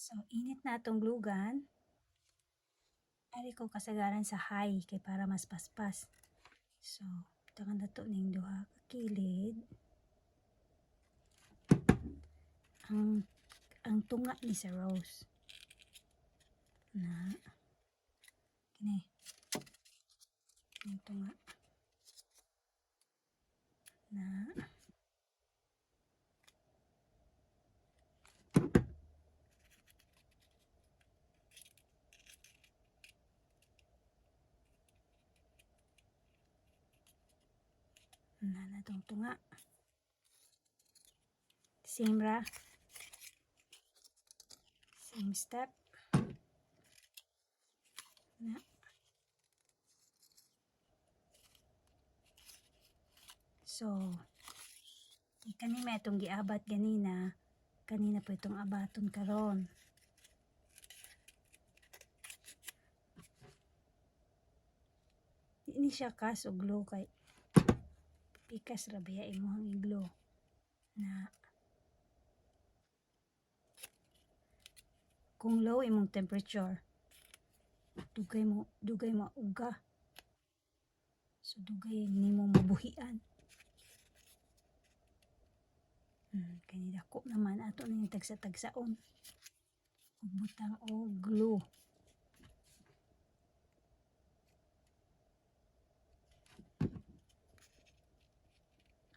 So, init na itong glue gun. Ari ko kasagaran sa high kay para mas paspas. So, tangan na to ning duha ka kilid. Ang tunga ni sa rose. Na. Kini. Ang tunga. Na. Na tong tunga. Same ra. Same step. Na. So, kanina itong giabat ganina. Kanina po itong abaton karon. Ini siya kas o glue kay pikas ra biya imo ang iglo na kung low imong temperature dugay mo uga, so dugay nimo mabuhian. Kani dako naman ato na yung tagsa-tagsaon ug butang o glue.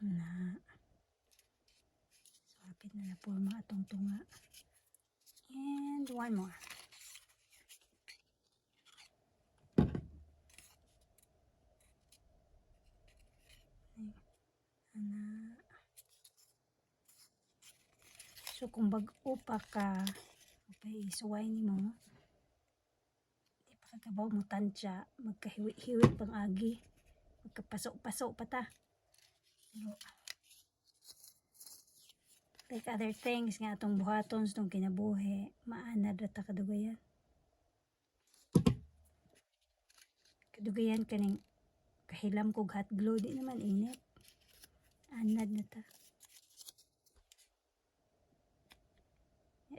Na so hapit na napurma atong tunga. And one more. Ana. So kung bag-o pa ka, okay, isuway nimo. Di pa kagabaw mo tansya, magkahiwi-hiwi pang agi, magkapaso-paso pa ta. Pero, like other things nga atong buhaton sa itong kinabuhi, maanad ra ta kadugayan. Kadugayan kaning kahilam kog hot glue, di naman init. Anad na ta.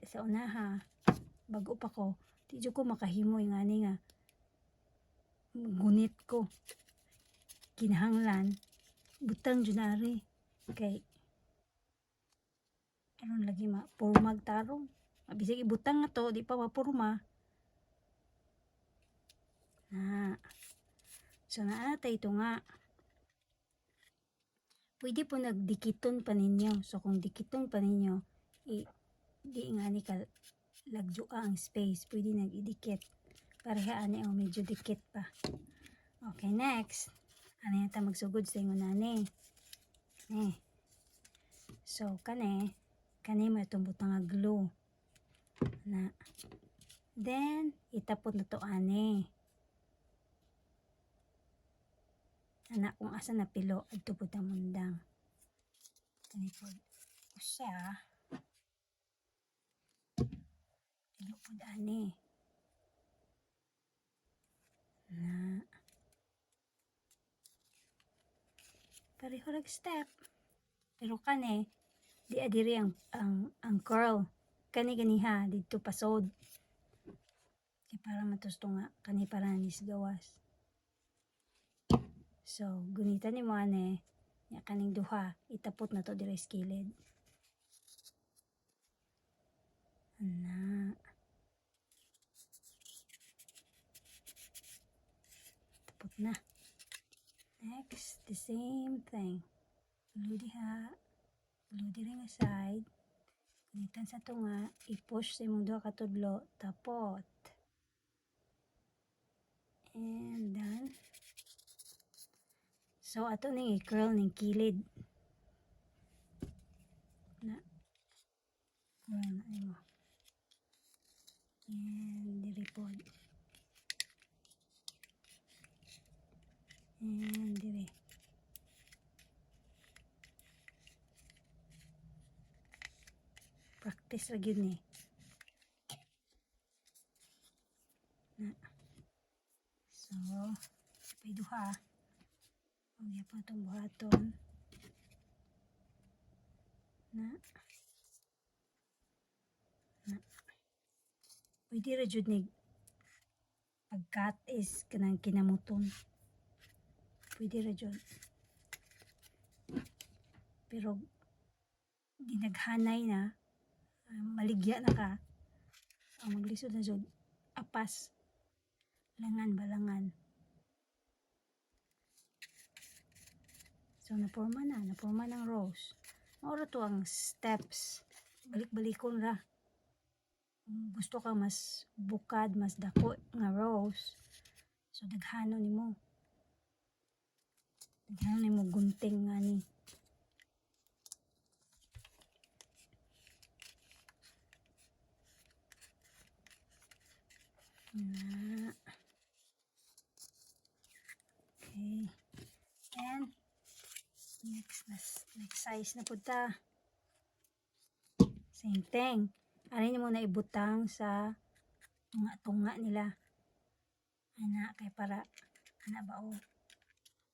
Sa unaha, bago pa ko, di ko makahimoy nga ni nga gunit ko. Kinahanglan, butang junari. Kay, aron lagi mapurmag tarong. Bisig ibutang na to, di pa mapurma. Na. So, naatay ito nga. Pwede po nagdikiton pa ninyo. So, kung dikiton pa ninyo, di nga ni ka lagyo ang space. Pwede nag-idikit. Para haan o medyo dikit pa. Okay, next. Ano yung magsugod sa inyo nani? So, kani mo itong butang nga glue. Na. Then, itapot na to ani. Anak kung asa na pilo at tupod ang mundang. Kanipod. Usa. Pilo po ani. Na. Pareho rag step. Pero kani, di adiri ang curl. Kani ganiha, dito pasod. Kaya para matusto nga, kani para nis gawas. So, gunitan ni mo ane, ya kaning duha, itapot na to dire skilid. Ana. Tapot na. Next, the same thing. Glue diha, glue dire nga side. Gunitan sa tunga, i-push sa imong duha ka tudlo, tapot. And done. So, ato ning i-curl ning kilid. Na. Curl na mo. And diripod. And dire. Practice ra gyud ni. Na. So, pay duha. Huwag pa itong buhaton. Na. Na. pwede ra jud ni pag-cut is kanang kinamuton. Pwede ra jud. Pero ginaghanay na, maligya na ka, ang maglisod na jud apas. Langan balangan. So naporma ng rose. Maura to ang steps. Balik-balikon ra. Kung gusto ka mas bukad, mas dako nga rose, so daghanon nimo. Daghanon nimo gunting nga ni. Na. Okay. And next size na punta. Same thing. Arin mo na ibutang sa tunga-tunga nila. Ana kay para ana ba o.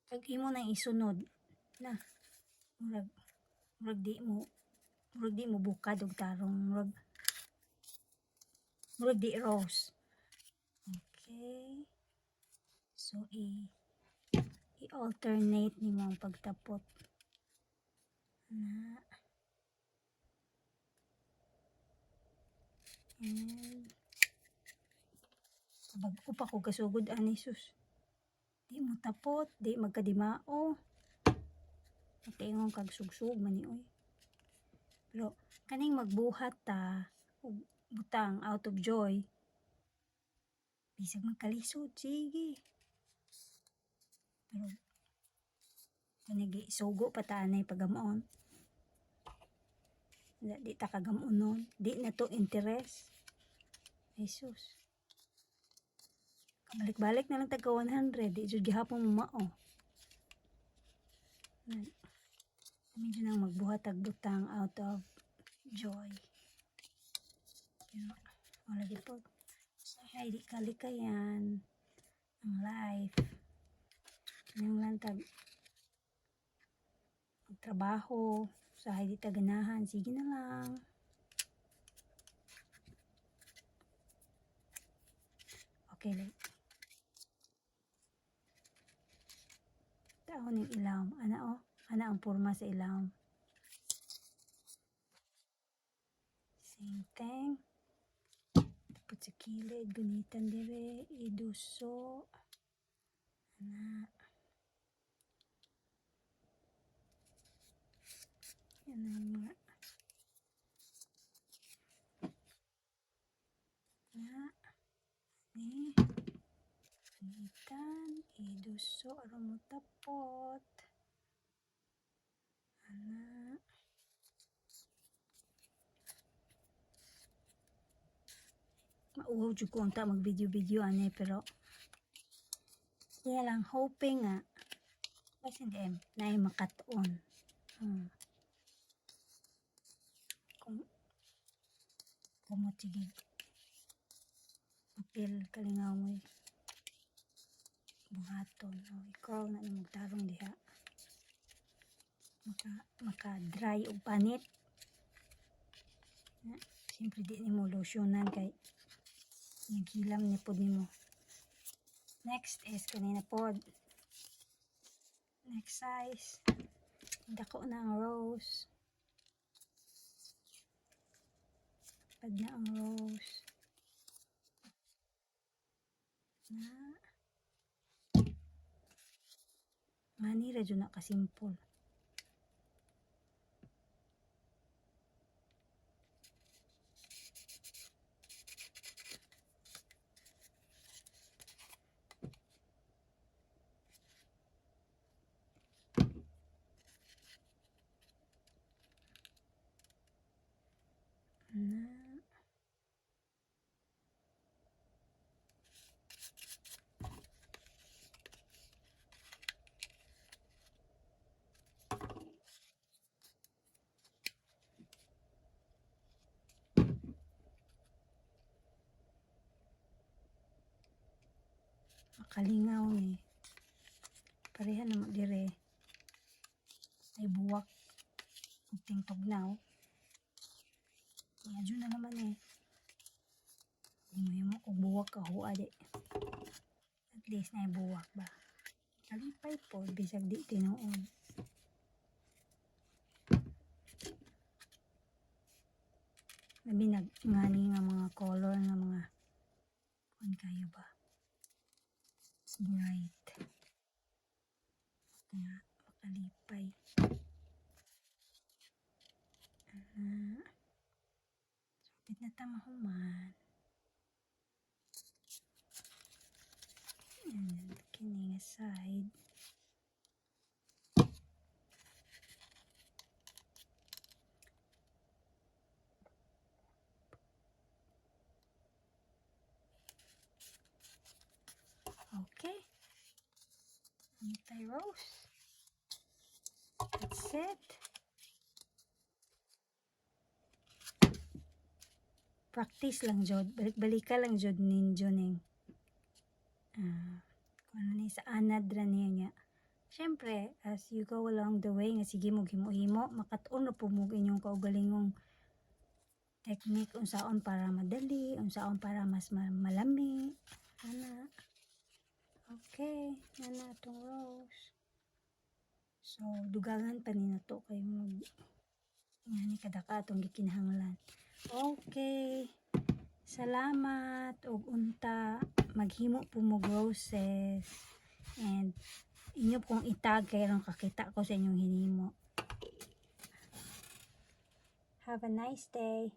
Kag imo nang isunod na. Murag di mo bukad og tarong murag di rose. Okay. So i-alternate nimo ang pagtapot. Na. And bago pa ko kasugod ani sus. Di mo tapot, di magkadimao. Patingon kag sugsug man ni oy. Pero kaning magbuhat ta og butang out of joy. Bisag magkalisod, sige. Pero kanigi sugo pa ta anay pagamuon. Di ta kagamunon, di na to interest. Jesus. Balik-balik na lang taga 100, di jud gihapon mo mao. Medyo nang magbuhat tag butang out of joy. Wala di po. Sahay di kalikayan ang life. Kanang lang tag trabaho, sahay di taganahan, sige na lang. Okay lang. Taon ng ilaw. Ana ang porma sa ilaw. Same thing. Tapos sa kilid, gunitan dire, iduso. Ana. Yan ang mga. Na. Ni. Gunitan, iduso, aron mo tapot. Ana. Mauwaw jud ko unta mag video ani pero kaya lang hoping nga basta hindi na makatuon. Kung mo sige apil kalingaw mo buhaton ikaw na magtarong diha maka dry og panit. Siyempre di nimo lotionan kay naghilam ni pod nimo. Next is kanina pod. Next size. Dako na ang rose. Pad na ang rose. Na. Mani ra jud na kasimple. Na. Makalingaw ni. Pareha na mo dire. Ay buwak. Ting tugnaw. Medyo na naman eh. Hindi mo kahua di. At least na buwak ba. Kalipay po, bisag di tinuod. Labi ngani nga mga color nga mga kung kayo ba. Bright. Kaya makalipay. Sapit na tamahuman. And kining side. Okay. Anti-rose. That's it. Practice lang jud. Balik-balika lang jud ninyo ning. Kung ano ni sa anad ra niya. Siyempre, as you go along the way, nga sige mo himo-himo, makatuon na po mo inyong kaugalingong technique, unsaon para madali, unsaon para mas malami. Ana. Okay, ana itong rose. So, dugangan pa ni nato kayo mag nga ni kadaka itong gikinahanglan. Okay. Salamat og unta maghimo po mo roses and inyo kung itag kay ron kakita ko sa inyong hinimo. Have a nice day.